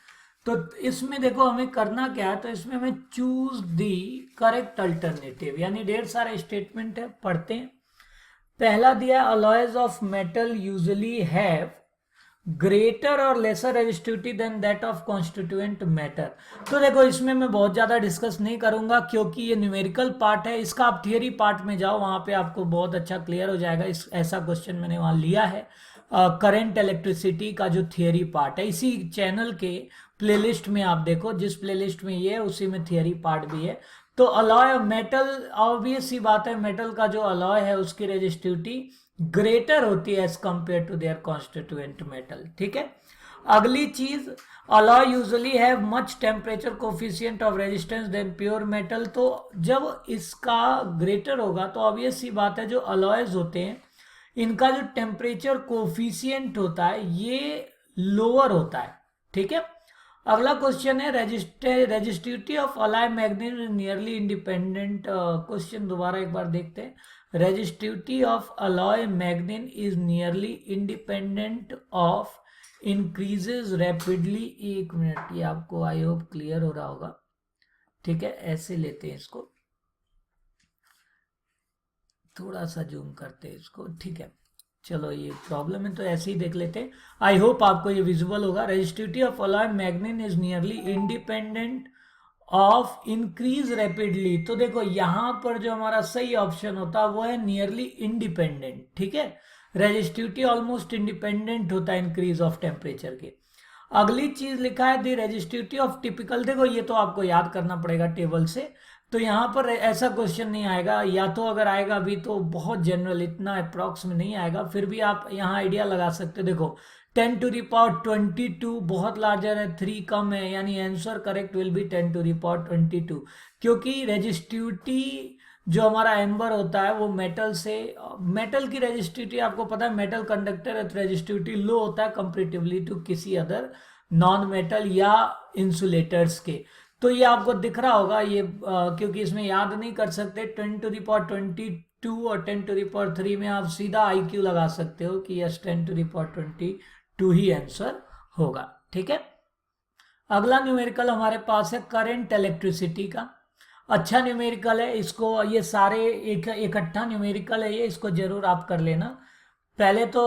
तो इसमें देखो हमें करना क्या है, तो इसमें हमें चूज दी करेक्ट अल्टरनेटिव, यानी ढेर सारे स्टेटमेंट है, पढ़ते हैं। पहला दिया alloys of metal usually have greater or lesser resistivity than that of constituent matter. तो देखो इसमें मैं बहुत ज्यादा डिस्कस नहीं करूंगा, क्योंकि ये न्यूमेरिकल पार्ट है, इसका आप थियरी पार्ट में जाओ, वहां पे आपको बहुत अच्छा क्लियर हो जाएगा। इस ऐसा क्वेश्चन मैंने वहां लिया है, करंट इलेक्ट्रिसिटी का जो थियरी पार्ट है, इसी चैनल के प्लेलिस्ट में आप देखो, जिस प्लेलिस्ट में ये है उसी में थियरी पार्ट भी है। तो अलॉय मेटल, ऑब्वियस सी बात है, मेटल का जो अलॉय है उसकी रेजिस्टिविटी ग्रेटर होती है as compare to their constituent metal, ठीक है। अगली चीज, alloy usually have much temperature coefficient of resistance than pure metal. तो जब इसका ग्रेटर होगा तो ऑब्वियस सी बात है, जो अलॉयज होते हैं इनका जो टेम्परेचर कोफिशिएंट होता है ये लोअर होता है, ठीक है। अगला क्वेश्चन है resistivity of alloy magnet nearly independent. Question दोबारा एक बार देखते हैं। Resistivity of alloy magnet is nearly independent of increases rapidly. एक मिनट, ये आपको आई होप क्लियर हो रहा होगा, ठीक है। ऐसे लेते हैं इसको, थोड़ा सा जूम करते हैं इसको, ठीक है। चलो ये प्रॉब्लम है तो ऐसे ही देख लेते हैं, आई होप आपको ये विजिबल होगा। Resistivity of alloy magnet is nearly independent of increase rapidly. तो देखो यहां पर जो हमारा सही ऑप्शन होता है वो है नियरली इंडिपेंडेंट, ठीक है। रेजिस्टिविटी ऑलमोस्ट इंडिपेंडेंट होता है इंक्रीज ऑफ टेम्परेचर के। अगली चीज लिखा है द रेजिस्टिविटी ऑफ टिपिकल। देखो ये तो आपको याद करना पड़ेगा टेबल से, तो यहाँ पर ऐसा क्वेश्चन नहीं आएगा, या तो अगर आएगा भी तो बहुत जनरल, इतना अप्रॉक्स में नहीं आएगा, फिर भी आप यहाँ आइडिया लगा सकते हो। देखो 10⁻22 बहुत लार्जर है, 3 कम है, यानी आंसर करेक्ट विल बी 10⁻22, क्योंकि रेजिस्टिविटी जो हमारा एम्बर होता है वो मेटल से, मेटल की रेजिस्टिविटी आपको पता है, मेटल कंडक्टर है तो रेजिस्टिविटी लो होता है कंपेरेटिवली टू किसी अदर नॉन मेटल या इंसुलेटर्स के। तो ये आपको दिख रहा होगा ये, क्योंकि इसमें याद नहीं कर सकते, 10⁻22 और 10⁻3 में आप सीधा IQ लगा सकते हो कि यस 10⁻22 ही आंसर होगा, ठीक है। अगला न्यूमेरिकल हमारे पास है करंट इलेक्ट्रिसिटी का। अच्छा न्यूमेरिकल है, इसको ये सारे एक इकट्ठा न्यूमेरिकल है ये, इसको जरूर आप कर लेना। पहले तो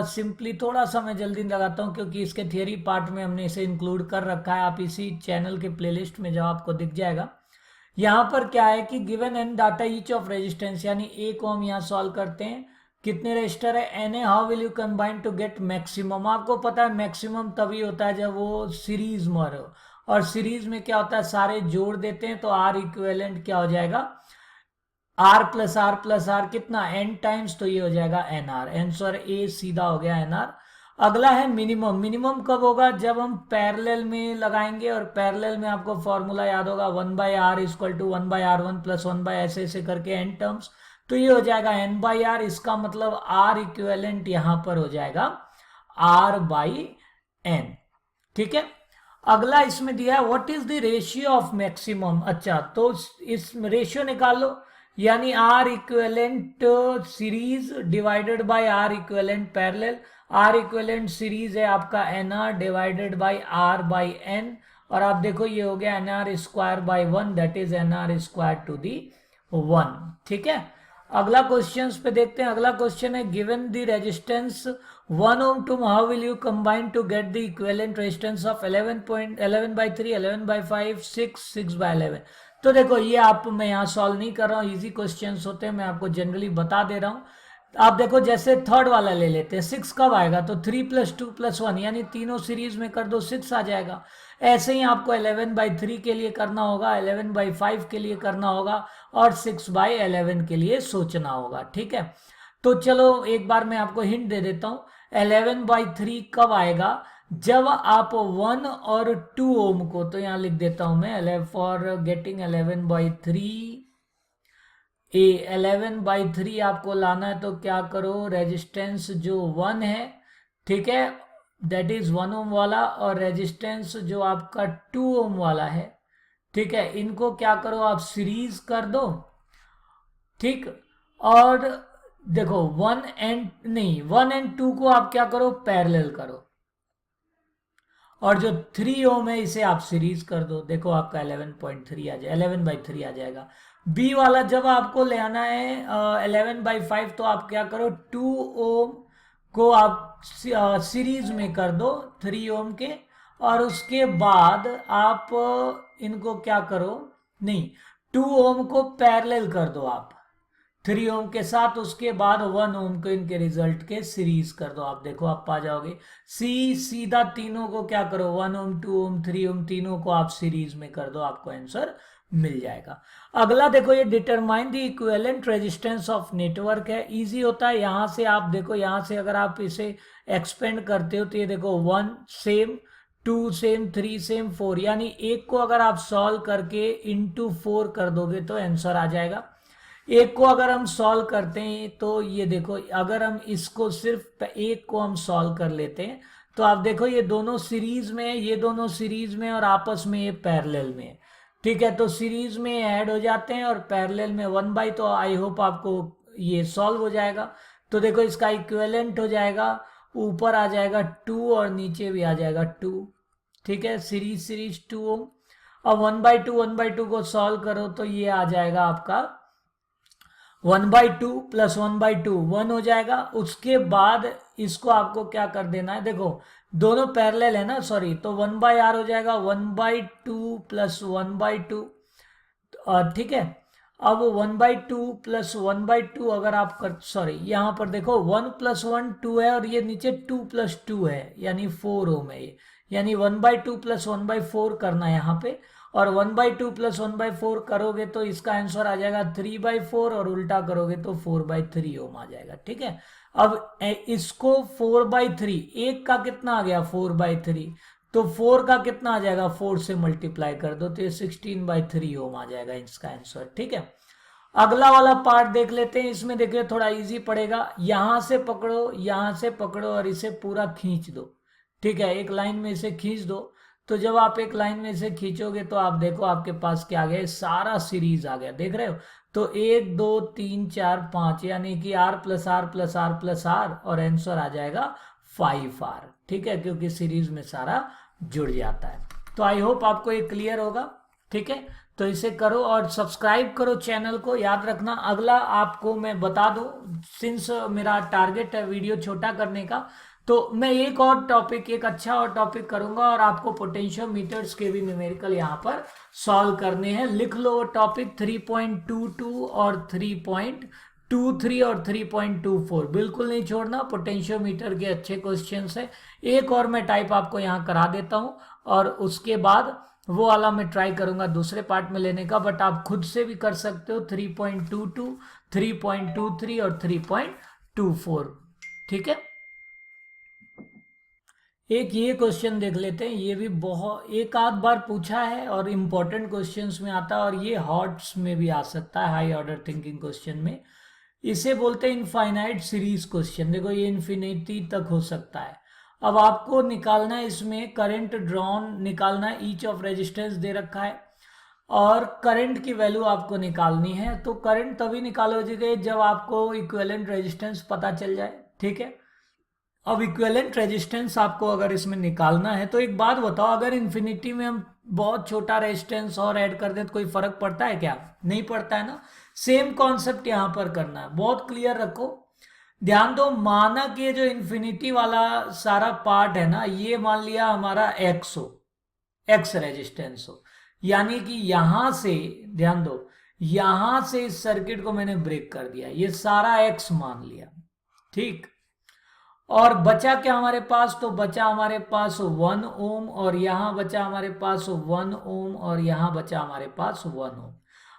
सिंपली थोड़ा सा मैं जल्दी लगाता हूँ, क्योंकि इसके थियरी पार्ट में हमने इसे इंक्लूड कर रखा है, आप इसी चैनल के प्लेलिस्ट में जाओ आपको दिख जाएगा। यहाँ पर क्या है कि given an data each of resistance, यानी 1 ओम यहाँ सॉल्व करते हैं, कितने रजिस्टर है Na, how will you combine to get maximum. आपको पता है मैक्सिमम तभी होता है जब वो सीरीज में हो, और सीरीज में क्या होता है सारे जोड़ देते हैं, तो R इक्विवेलेंट क्या हो जाएगा, R प्लस आर कितना n टाइम्स, तो ये हो जाएगा NR। आंसर ए सीधा हो गया NR। अगला है मिनिमम। मिनिमम कब होगा, जब हम पैरेलल में लगाएंगे, और पैरेलल में आपको फॉर्मूला याद होगा 1/r equal to 1/r1 plus 1 ऐसे ऐसे करके n टर्म्स, तो ये हो जाएगा n/r। इसका मतलब R इक्विवेलेंट यहां पर हो जाएगा R/n, ठीक है। अगला इसमें दिया है what is the ratio of maximum. अच्छा तो इस रेशियो निकाल लो, यानी R equivalent series divided by R equivalent parallel. R equivalent series है आपका NR डिवाइडेड बाय R/n, और आप देखो ये हो गया NR square by 1, that is NR square to the 1, ठीक है। अगला क्वेश्चन पे देखते हैं। अगला क्वेश्चन है given the resistance 1 ohm to how will you combine to get the equivalent resistance of 11.11/3, 11/5, 6/11? तो देखो ये आप मैं यहाँ सॉल्व नहीं कर रहा हूँ, इजी क्वेश्चंस होते हैं, मैं आपको जनरली बता दे रहा हूँ। आप देखो जैसे थर्ड वाला ले लेते हैं, 6 कब आएगा, तो 3 + 2 + 1 यानी तीनों सीरीज में कर दो 6 आ जाएगा। ऐसे ही आपको 11/3 के लिए करना होगा, 11/5 के लिए करना होगा और 6/11 के लिए सोचना होगा, ठीक है। तो चलो एक बार मैं आपको हिंट दे देता हूँ। 11/3 कब आएगा, जब आप 1 और 2 ओम को, तो यहाँ लिख देता हूं मैं फॉर गेटिंग 11/3 11/3 आपको लाना है तो क्या करो, रेजिस्टेंस जो 1 है, ठीक है, दैट इज 1 ओम वाला, और रेजिस्टेंस जो आपका 2 ओम वाला है, ठीक है, इनको क्या करो आप सीरीज कर दो, ठीक। और देखो 1 एंड 2 को आप क्या करो, पैरेलल करो, और जो 3 ओम है इसे आप सीरीज कर दो, देखो आपका 11.3 आ जाए, 11/3 आ जाएगा। बी वाला जब आपको ले आना है 11/5, तो आप क्या करो, 2 ओम को आप सीरीज में कर दो 3 ओम के, और उसके बाद आप इनको क्या करो, नहीं, 2 ओम को पैरेलल कर दो आप 3 ओम के साथ, उसके बाद 1 ओम को इनके रिजल्ट के सीरीज कर दो, आप देखो आप पा जाओगे। सीधा तीनों को क्या करो, 1 ओम 2 ओम 3 ओम तीनों को आप सीरीज में कर दो, आपको आंसर मिल जाएगा। अगला देखो, ये determine the equivalent resistance of network है, इजी होता है। यहां से आप देखो, यहां से अगर आप इसे एक्सपेंड करते हो तो ये देखो 1 सेम, 2 सेम, 3 सेम, 4, यानी एक को अगर आप सॉल्व करके इंटू 4 कर दोगे तो आंसर आ जाएगा। एक को अगर हम सॉल्व करते हैं तो ये देखो, अगर हम इसको सिर्फ एक को हम सॉल्व कर लेते हैं तो आप देखो ये दोनों सीरीज में, ये दोनों सीरीज में और आपस में ये पैरेलल में, ठीक है। तो सीरीज में ऐड हो जाते हैं और पैरेलल में 1/, तो आई होप आपको ये सॉल्व हो जाएगा। तो देखो इसका इक्विवेलेंट हो जाएगा, ऊपर आ जाएगा 2 और नीचे भी आ जाएगा 2, ठीक है, सीरीज 2 ओम। अब 1/2 को सॉल्व करो तो ये आ जाएगा आपका 1/2 + 1/2 1 हो जाएगा। उसके बाद इसको आपको क्या कर देना है, देखो दोनों पैरेलल है ना, सॉरी, तो 1/r हो जाएगा 1/2 + 1/2, ठीक है। अब 1/2 + 1/2 अगर आप कर, सॉरी यहाँ पर देखो 1 + 1 2 है और ये नीचे 2 + 2 है, यानी 4 ओम है ये, यानी 1/2 + 1/4 करना है यहाँ पे, और 1/2 + 1/4 करोगे तो इसका आंसर आ जाएगा 3/4, और उल्टा करोगे तो 4/3 ओम आ जाएगा, ठीक है। अब इसको 4/3, एक का कितना आ गया 4/3, तो 4 का कितना आ जाएगा, 4 से मल्टीप्लाई कर दो तो ये 16/3 ओम आ जाएगा इसका आंसर, ठीक है। अगला वाला पार्ट देख लेते हैं, इसमें देखिए थोड़ा इजी पड़ेगा, यहां से पकड़ो, यहां से पकड़ो और इसे पूरा खींच दो, ठीक है, एक लाइन में इसे खींच दो। तो जब आप एक लाइन में इसे खींचोगे तो आप देखो आपके पास क्या आ गया, सारा सीरीज आ गया, देख रहे हो। तो 1 2 3 4 5, यानी कि r + r + r + r, और आंसर आ जाएगा 5r, ठीक है, क्योंकि सीरीज में सारा जुड़ जाता है। तो आई होप आपको ये क्लियर होगा, ठीक है। तो इसे करो और सब्सक्राइब करो चैनल को, याद रखना। अगला आपको मैं बता दूं, सिंस मेरा टारगेट है वीडियो छोटा करने का, तो मैं एक और टॉपिक, एक अच्छा और टॉपिक करूंगा और आपको पोटेंशियोमीटर्स के भी न्यूमेरिकल यहाँ पर सॉल्व करने हैं। लिख लो टॉपिक 3.22 और 3.23 और 3.24, बिल्कुल नहीं छोड़ना, पोटेंशियोमीटर के अच्छे क्वेश्चंस है। एक और मैं टाइप आपको यहाँ करा देता हूँ, और उसके बाद वो वाला मैं ट्राई करूंगा दूसरे पार्ट में लेने का, बट आप खुद से भी कर सकते हो 3.22, 3.23 और 3.24, ठीक है। एक ये क्वेश्चन देख लेते हैं, ये भी बहुत एक आध बार पूछा है और इम्पोर्टेंट क्वेश्चंस में आता है, और ये हॉट्स में भी आ सकता है, हाई ऑर्डर थिंकिंग क्वेश्चन में। इसे बोलते हैं इनफाइनाइट सीरीज क्वेश्चन, देखो ये इन्फिनिटी तक हो सकता है। अब आपको निकालना है, इसमें करंट ड्रॉन निकालना है, ईच ऑफ रेजिस्टेंस दे रखा है, और करंट की वैल्यू आपको निकालनी है। तो करंट तभी निकालोगे जब आपको इक्विवेलेंट रेजिस्टेंस पता चल जाए, ठीक है। अब इक्विवेलेंट रेजिस्टेंस आपको अगर इसमें निकालना है, तो एक बात बताओ, अगर इन्फिनिटी में हम बहुत छोटा रेजिस्टेंस और ऐड कर दें तो कोई फर्क पड़ता है क्या, नहीं पड़ता है ना। सेम कॉन्सेप्ट यहां पर करना है, बहुत क्लियर रखो। ध्यान दो, माना कि ये जो इंफिनिटी वाला सारा पार्ट है ना, ये मान लिया हमारा एक्स हो, एक्स रेजिस्टेंस हो, यानी कि यहां से, ध्यान दो, यहां से इस सर्किट को मैंने ब्रेक कर दिया, ये सारा एक्स मान लिया, ठीक। और बचा क्या हमारे पास, तो बचा हमारे पास 1 ओम, और यहां बचा हमारे पास 1 ओम, और यहां बचा हमारे पास 1 ओम।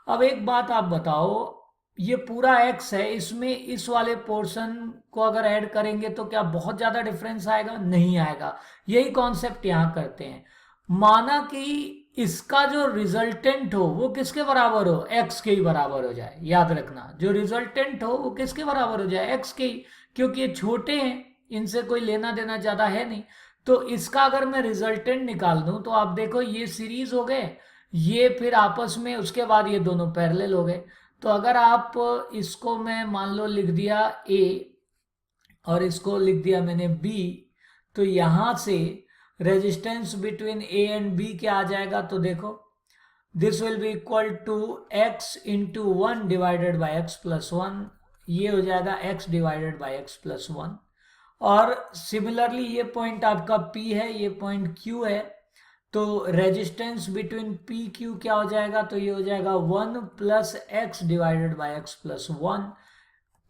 अब एक बात आप बताओ, ये पूरा एक्स है, इसमें इस वाले पोर्शन को अगर ऐड करेंगे तो क्या बहुत ज्यादा डिफरेंस आएगा? नहीं आएगा। यही कॉन्सेप्ट यहां करते हैं। माना कि इसका जो रिजल्टेंट हो वो किसके बराबर हो, एक्स के ही बराबर हो जाए। याद रखना, जो रिजल्टेंट हो वो किसके बराबर हो जाए, एक्स के ही, क्योंकि ये छोटे हैं, इनसे कोई लेना देना ज्यादा है नहीं। तो इसका अगर मैं रिजल्टेंट निकाल दूं तो आप देखो, ये सीरीज हो गए, ये फिर आपस में, उसके बाद ये दोनों पैरेलल हो गए। तो अगर आप इसको मैं मान लो लिख दिया ए, और इसको लिख दिया मैंने बी, तो यहां से resistance between A and B क्या आ जाएगा, तो देखो, this will be equal to X into 1 divided by X plus 1, ये हो जाएगा x divided by X plus 1। और सिमिलरली ये पॉइंट आपका P है, ये पॉइंट Q है, तो रेजिस्टेंस बिटवीन P Q क्या हो जाएगा, तो ये हो जाएगा 1 plus x divided by X plus 1,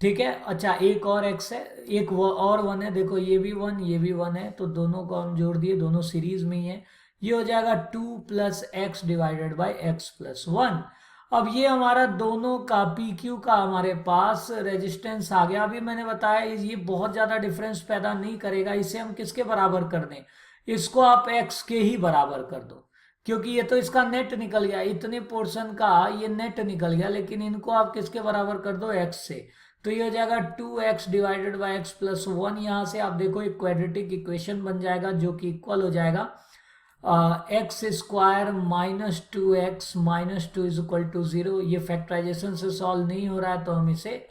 ठीक है। अच्छा, एक और x है, एक वो और 1 है, देखो ये भी 1, ये भी 1 है, तो दोनों को हम जोड़ दिए, दोनों सीरीज में ही है, ये हो जाएगा 2 plus x divided by X plus 1। अब ये हमारा दोनों का पी क्यू का हमारे पास रेजिस्टेंस आ गया। अभी मैंने बताया ये बहुत ज्यादा डिफरेंस पैदा नहीं करेगा, इसे हम किसके बराबर कर दें, इसको आप x के ही बराबर कर दो, क्योंकि ये तो इसका नेट निकल गया, इतने पोर्शन का ये नेट निकल गया, लेकिन इनको आप किसके बराबर कर दो, x से। तो ये हो जाएगा 2x divided by X plus 1। यहां से आप देखो एक क्वाड्रेटिक इक्वेशन बन जाएगा जो कि इक्वल हो जाएगा X square minus 2x minus 2 is equal to 0। ये फैक्टराइजेशन से सॉल्व नहीं हो रहा है, तो हम इसे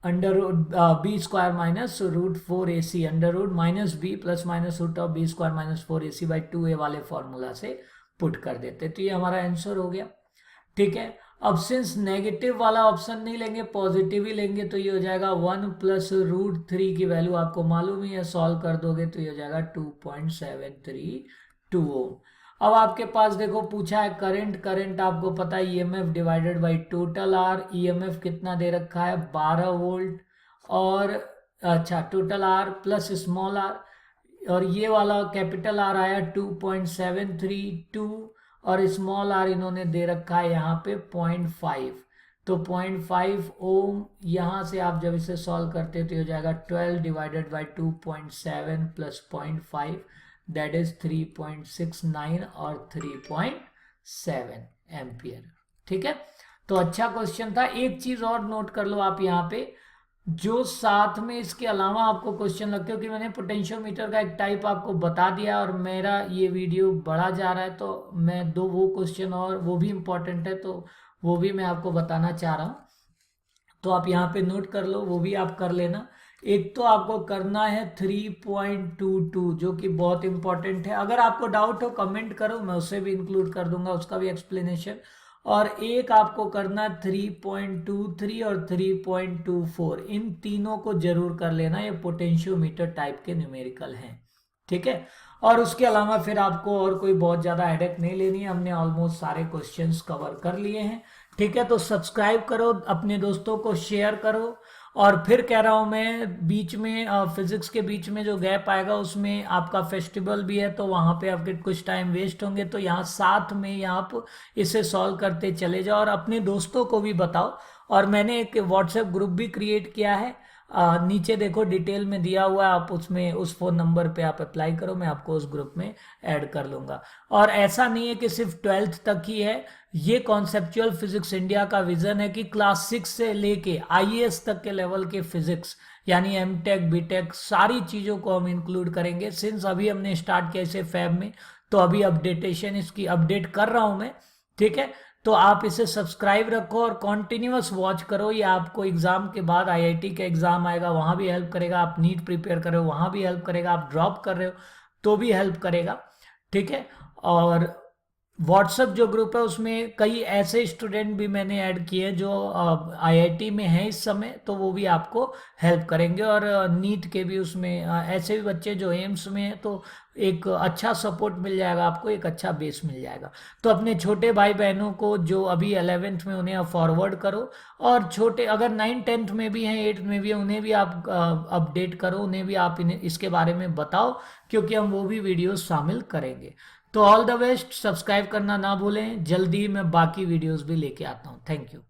under root B square minus root 4ac, under root minus B plus minus root of B square minus 4ac by 2a वाले फॉर्मूला से पुट कर देते। तो ये हमारा आंसर हो गया, ठीक है। अब सिंस नेगेटिव वाला ऑप्शन नहीं लेंगे, पॉजिटिव ही लेंगे, तो ये हो जाएगा 1 प्लस रूट 3 की वैल्यू आपको मालूम ही है, सॉल्व कर दोगे तो ये हो जाएगा 2.732 ओम। अब आपके पास देखो पूछा है करंट, करंट आपको पता है EMF divided by total R, EMF कितना दे रखा है 12 वोल्ट, और अच्छा total R plus small R, और ये वाला कैपिटल आर आया 2.732, और स्मॉल आर इन्होंने दे रखा है यहाँ पे 0.5, तो 0.5 ओम। यहाँ से आप जब इसे सॉल्व करते तो हो जाएगा 12 divided by 2.7 plus 0.5, that is 3.69 और 3.7 एम्पियर, ठीक है। तो अच्छा क्वेश्चन था। एक चीज और नोट कर लो आप यहाँ पे, जो साथ में इसके अलावा आपको क्वेश्चन लगते हो, कि मैंने पोटेंशियोमीटर का एक टाइप आपको बता दिया, और मेरा ये वीडियो बढ़ा जा रहा है, तो मैं दो वो क्वेश्चन और वो भी इम्पोर्टेंट है, तो वो भी मैं आपको बताना चाह रहा हूँ, तो आप यहाँ पे नोट कर लो, वो भी आप कर लेना। एक तो आपको करना है 3.22, जो कि बहुत इंपॉर्टेंट है। अगर आपको डाउट हो कमेंट करो, मैं उसे भी इंक्लूड कर दूंगा, उसका भी एक्सप्लेनेशन। और एक आपको करना 3.23 और 3.24, इन तीनों को जरूर कर लेना, ये पोटेंशियोमीटर टाइप के न्यूमेरिकल हैं, ठीक है। और उसके अलावा फिर आपको और कोई बहुत ज़्यादा हेडेक नहीं लेनी है, हमने ऑलमोस्ट सारे क्वेश्चंस कवर कर लिए हैं, ठीक है। तो सब्सक्राइब करो, अपने दोस्तों को शेयर करो, और फिर कह रहा हूँ मैं, बीच में फिजिक्स के बीच में जो गैप आएगा उसमें आपका फेस्टिवल भी है, तो वहाँ पे आपके कुछ टाइम वेस्ट होंगे, तो यहाँ साथ में आप इसे सॉल्व करते चले जाओ और अपने दोस्तों को भी बताओ। और मैंने एक व्हाट्सएप ग्रुप भी क्रिएट किया है, नीचे देखो डिटेल में दिया हुआ है, आप उसमें उस फोन नंबर पे आप अप्लाई करो, मैं आपको उस ग्रुप में ऐड कर लूंगा। और ऐसा नहीं है कि सिर्फ 12th तक ही है, ये कॉन्सेप्चुअल फिजिक्स इंडिया का विजन है कि क्लास 6 से लेके आईएएस तक के लेवल के फिजिक्स, यानी एमटेक बीटेक सारी चीजों को हम इंक्लूड करेंगे। सिंस अभी हमने स्टार्ट किया इसे फैब में, तो अभी अपडेटेशन इसकी अपडेट कर रहा हूं मैं, ठीक है। तो आप इसे सब्सक्राइब रखो और कॉन्टिन्यूअस वॉच करो, ये आपको एग्जाम के बाद आईआईटी का एग्जाम आएगा वहां भी हेल्प करेगा, आप नीट प्रिपेयर कर रहे हो वहां भी हेल्प करेगा, आप ड्रॉप कर रहे हो तो भी हेल्प करेगा, ठीक है। और व्हाट्सएप जो ग्रुप है उसमें कई ऐसे स्टूडेंट भी मैंने ऐड किए हैं जो आईआईटी में हैं इस समय, तो वो भी आपको हेल्प करेंगे। और नीट के भी उसमें ऐसे भी बच्चे जो एम्स में हैं, तो एक अच्छा सपोर्ट मिल जाएगा आपको, एक अच्छा बेस मिल जाएगा। तो अपने छोटे भाई बहनों को जो अभी 11th में, उन्हें आप फॉरवर्ड करो। और छोटे अगर 9th 10th में भी हैं, 8th में भी हैं, उन्हें भी आप अपडेट करो, उन्हें भी आप इन्हें इसके बारे में बताओ, क्योंकि हम वो भी वीडियोस शामिल करेंगे। तो ऑल द बेस्ट, सब्सक्राइब करना ना भूलें। जल्दी मैं बाकी वीडियोस भी लेके आता हूँ। Thank you.